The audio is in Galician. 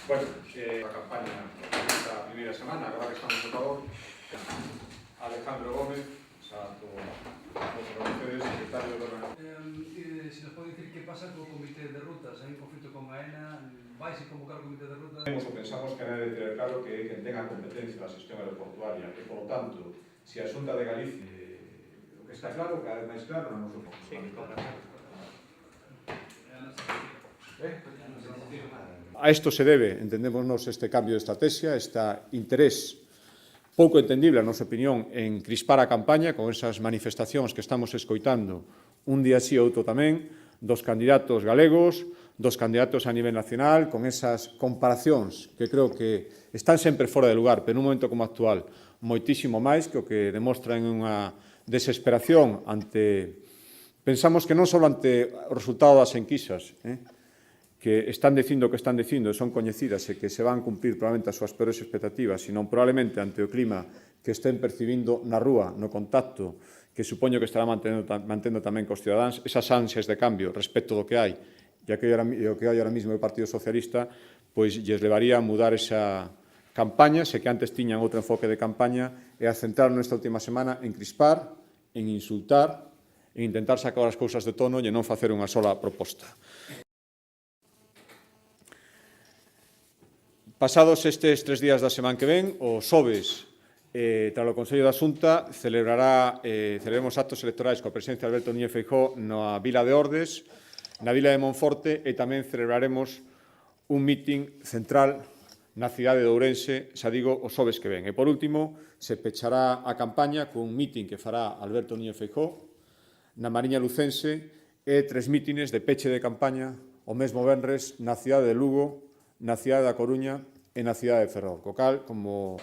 Bueno, a campaña esta primeira semana, agora que estamos no favor, Alejandro Gómez, xa como conocedes, secretario do Se nos pode dicir que pasa co comité de rutas, hai un conflito con AENA, vaise convocar o comité de rutas? Pensamos que a debe ter claro que é quen tenga competencia da sistema aeroportuaria e, por lo tanto, se a Xunta de Galicia, o que está claro, cada vez máis claro, non nos o A isto se debe, entendémonos, este cambio de estrategia, este interés pouco entendible, a nosa opinión, en crispar a campaña con esas manifestacións que estamos escoitando un día sí e outro tamén, dos candidatos galegos, dos candidatos a nivel nacional, con esas comparacións que creo que están sempre fora de lugar, pero nun momento como actual, moitísimo máis que o que demostran unha desesperación ante, pensamos que non só ante o resultado das enquisas, que están dicindo o que están dicindo e son coñecidas e que se van cumprir probablemente as súas peores expectativas, sino probablemente ante o clima que estén percibindo na rúa, no contacto, que supoño que estará mantendo tamén cos cidadáns, esas ansias de cambio respecto do que hai, e o que hai ahora mismo o Partido Socialista, pois lles levaría a mudar esa campaña, se que antes tiñan outro enfoque de campaña, e a centrar nesta última semana en crispar, en insultar, en intentar sacar as cousas de tono e non facer unha sola proposta. Pasados estes 3 días da semana que ven, o xoves, tras o Consello da Xunta, celebraremos actos electorais coa presencia de Alberto Núñez Feijóo na Vila de Ordes, na Vila de Monforte, e tamén celebraremos un mitin central na cidade de Ourense, xa digo, o xoves que ven. E, por último, se pechará a campaña cun mitin que fará Alberto Núñez Feijóo na Mariña Lucense e 3 mítines de peche de campaña o mesmo venres na cidade de Lugo, na cidade da Coruña e na cidade de Ferrol. Co cal, como